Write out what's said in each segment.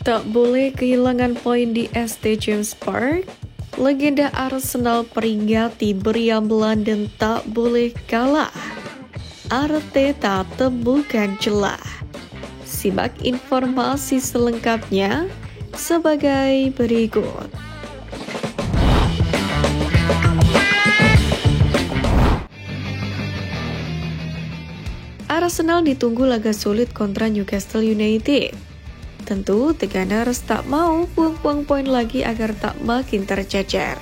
Tak boleh kehilangan poin di ST James Park. Legenda Arsenal peringati Brian London tak boleh kalah. Arteta temukan celah. Simak informasi selengkapnya sebagai berikut. Arsenal ditunggu laga sulit kontra Newcastle United. Tentu, The Gunners tak mau buang-buang poin lagi agar tak makin tercecer.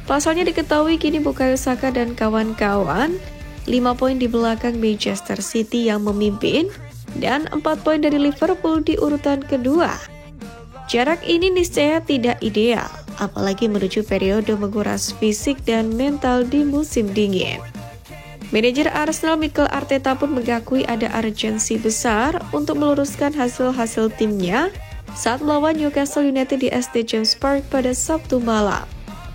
Pasalnya diketahui kini Bukayo Saka dan kawan-kawan 5 poin di belakang Manchester City yang memimpin dan 4 poin dari Liverpool di urutan kedua. Jarak ini niscaya tidak ideal, apalagi menuju periode menguras fisik dan mental di musim dingin. Manajer Arsenal Mikel Arteta pun mengakui ada urgensi besar untuk meluruskan hasil-hasil timnya saat melawan Newcastle United di ST James Park pada Sabtu malam.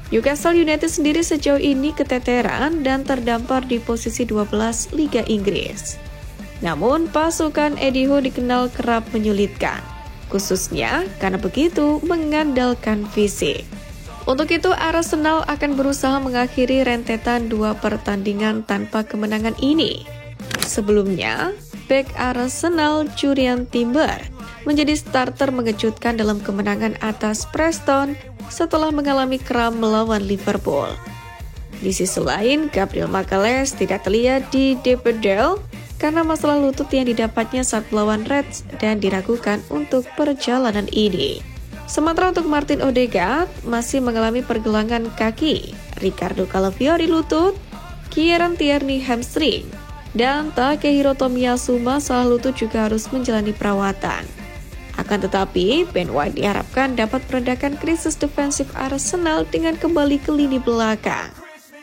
Newcastle United sendiri sejauh ini keteteran dan terdampar di posisi 12 Liga Inggris. Namun pasukan Eddie Howe dikenal kerap menyulitkan, khususnya karena begitu mengandalkan fisik. Untuk itu, Arsenal akan berusaha mengakhiri rentetan 2 pertandingan tanpa kemenangan ini. Sebelumnya, bek Arsenal Jurriën Timber menjadi starter mengejutkan dalam kemenangan atas Preston setelah mengalami kram melawan Liverpool. Di sisi lain, Gabriel Magalhaes tidak terlihat di Deeperdale karena masalah lutut yang didapatnya saat melawan Reds dan diragukan untuk perjalanan ini. Sementara untuk Martin Odegaard masih mengalami pergelangan kaki, Ricardo Calafiori lutut, Kieran Tierney hamstring, dan Takehiro Tomiyasu masalah lutut juga harus menjalani perawatan. Akan tetapi, Ben White diharapkan dapat meredakan krisis defensif Arsenal dengan kembali ke lini belakang.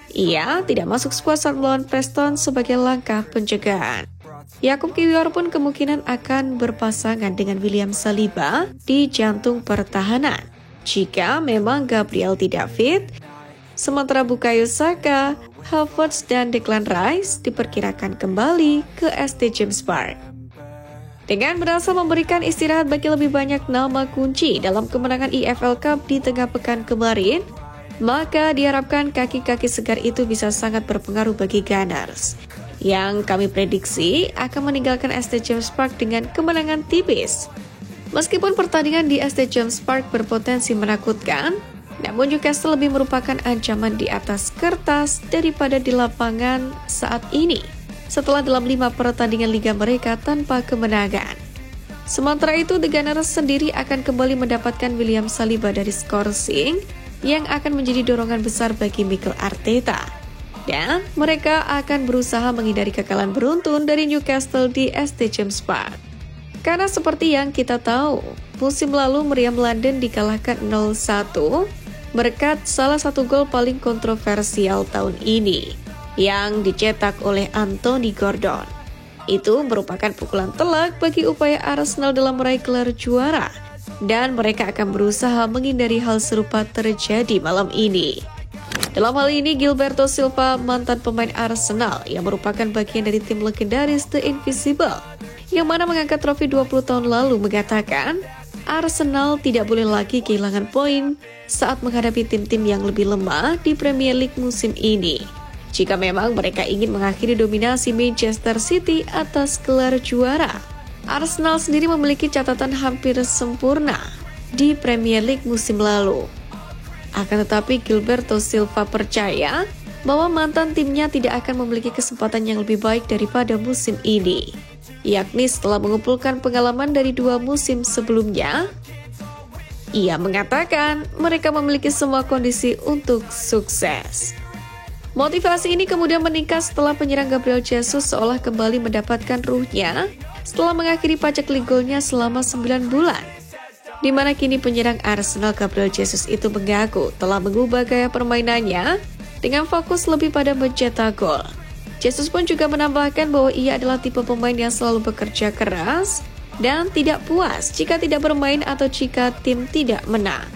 Ia tidak masuk skuad saat melawan Preston sebagai langkah pencegahan. Jakub Kiwior pun kemungkinan akan berpasangan dengan William Saliba di jantung pertahanan jika memang Gabriel tidak fit. Sementara Bukayo Saka, Havertz dan Declan Rice diperkirakan kembali ke ST James Park. Dengan berhasil memberikan istirahat bagi lebih banyak nama kunci dalam kemenangan EFL Cup di tengah pekan kemarin, maka diharapkan kaki-kaki segar itu bisa sangat berpengaruh bagi Gunners, yang kami prediksi akan meninggalkan ST James Park dengan kemenangan tipis. Meskipun pertandingan di ST James Park berpotensi menakutkan, namun Newcastle lebih merupakan ancaman di atas kertas daripada di lapangan saat ini, setelah dalam 5 pertandingan liga mereka tanpa kemenangan. Sementara itu, The Gunners sendiri akan kembali mendapatkan William Saliba dari Skorsing, yang akan menjadi dorongan besar bagi Mikel Arteta. Dan mereka akan berusaha menghindari kekalahan beruntun dari Newcastle di ST James Park. Karena seperti yang kita tahu, musim lalu Meriam London dikalahkan 0-1 berkat salah satu gol paling kontroversial tahun ini, yang dicetak oleh Anthony Gordon. Itu merupakan pukulan telak bagi upaya Arsenal dalam meraih gelar juara, dan mereka akan berusaha menghindari hal serupa terjadi malam ini. Dalam hal ini, Gilberto Silva, mantan pemain Arsenal yang merupakan bagian dari tim legendaris The Invincible, yang mana mengangkat trofi 20 tahun lalu, mengatakan Arsenal tidak boleh lagi kehilangan poin saat menghadapi tim-tim yang lebih lemah di Premier League musim ini, jika memang mereka ingin mengakhiri dominasi Manchester City atas gelar juara. Arsenal sendiri memiliki catatan hampir sempurna di Premier League musim lalu. Akan tetapi Gilberto Silva percaya bahwa mantan timnya tidak akan memiliki kesempatan yang lebih baik daripada musim ini, yakni setelah mengumpulkan pengalaman dari 2 musim sebelumnya. Ia mengatakan mereka memiliki semua kondisi untuk sukses. Motivasi ini kemudian meningkat setelah penyerang Gabriel Jesus seolah kembali mendapatkan ruhnya setelah mengakhiri paceklik golnya selama 9 bulan. Di mana kini penyerang Arsenal Gabriel Jesus itu mengaku telah mengubah gaya permainannya dengan fokus lebih pada mencetak gol. Jesus pun juga menambahkan bahwa ia adalah tipe pemain yang selalu bekerja keras dan tidak puas jika tidak bermain atau jika tim tidak menang.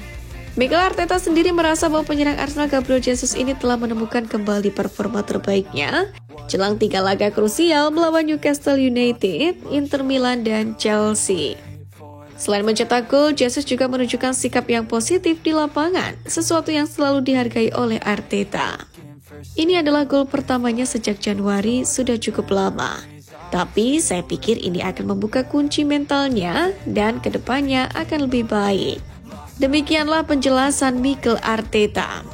Mikel Arteta sendiri merasa bahwa penyerang Arsenal Gabriel Jesus ini telah menemukan kembali performa terbaiknya jelang 3 laga krusial melawan Newcastle United, Inter Milan, dan Chelsea. Selain mencetak gol, Jesus juga menunjukkan sikap yang positif di lapangan, sesuatu yang selalu dihargai oleh Arteta. Ini adalah gol pertamanya sejak Januari, sudah cukup lama. Tapi saya pikir ini akan membuka kunci mentalnya dan kedepannya akan lebih baik. Demikianlah penjelasan Mikel Arteta.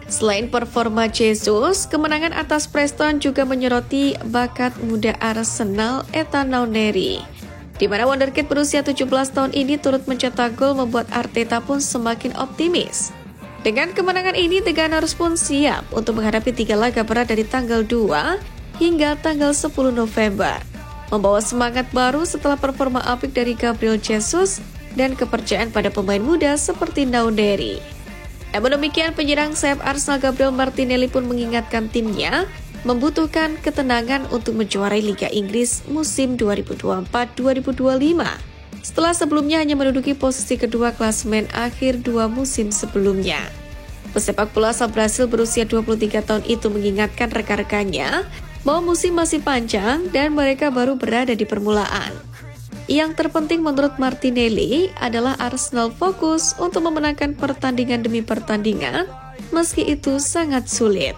Selain performa Jesus, kemenangan atas Preston juga menyoroti bakat muda Arsenal Ethan Nwaneri, di mana wonderkid berusia 17 tahun ini turut mencetak gol membuat Arteta pun semakin optimis. Dengan kemenangan ini, The Gunners pun siap untuk menghadapi 3 laga berat dari tanggal 2 hingga tanggal 10 November. Membawa semangat baru setelah performa apik dari Gabriel Jesus dan kepercayaan pada pemain muda seperti Nwaneri. Namun demikian, penyerang sayap Arsenal Gabriel Martinelli pun mengingatkan timnya membutuhkan ketenangan untuk menjuarai Liga Inggris musim 2024-2025. Setelah sebelumnya hanya menduduki posisi kedua klasemen akhir 2 musim sebelumnya. Pesepak bola asal Brasil berusia 23 tahun itu mengingatkan rekan-rekannya bahwa musim masih panjang dan mereka baru berada di permulaan. Yang terpenting menurut Martinelli adalah Arsenal fokus untuk memenangkan pertandingan demi pertandingan, meski itu sangat sulit.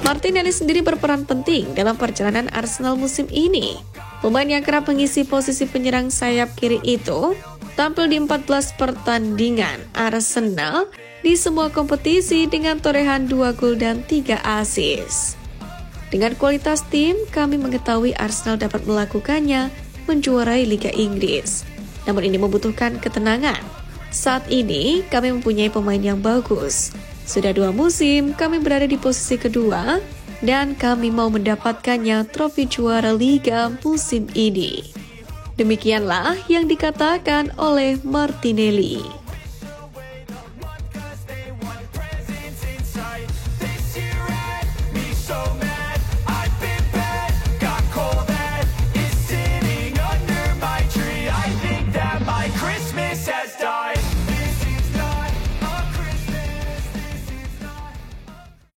Martinelli sendiri berperan penting dalam perjalanan Arsenal musim ini. Pemain yang kerap mengisi posisi penyerang sayap kiri itu tampil di 14 pertandingan Arsenal di semua kompetisi dengan torehan 2 gol dan 3 assist. Dengan kualitas tim, kami mengetahui Arsenal dapat melakukannya, menjuarai Liga Inggris. Namun ini membutuhkan ketenangan. Saat ini kami mempunyai pemain yang bagus. Sudah 2 musim kami berada di posisi kedua dan kami mau mendapatkannya trofi juara Liga musim ini. Demikianlah yang dikatakan oleh Martinelli.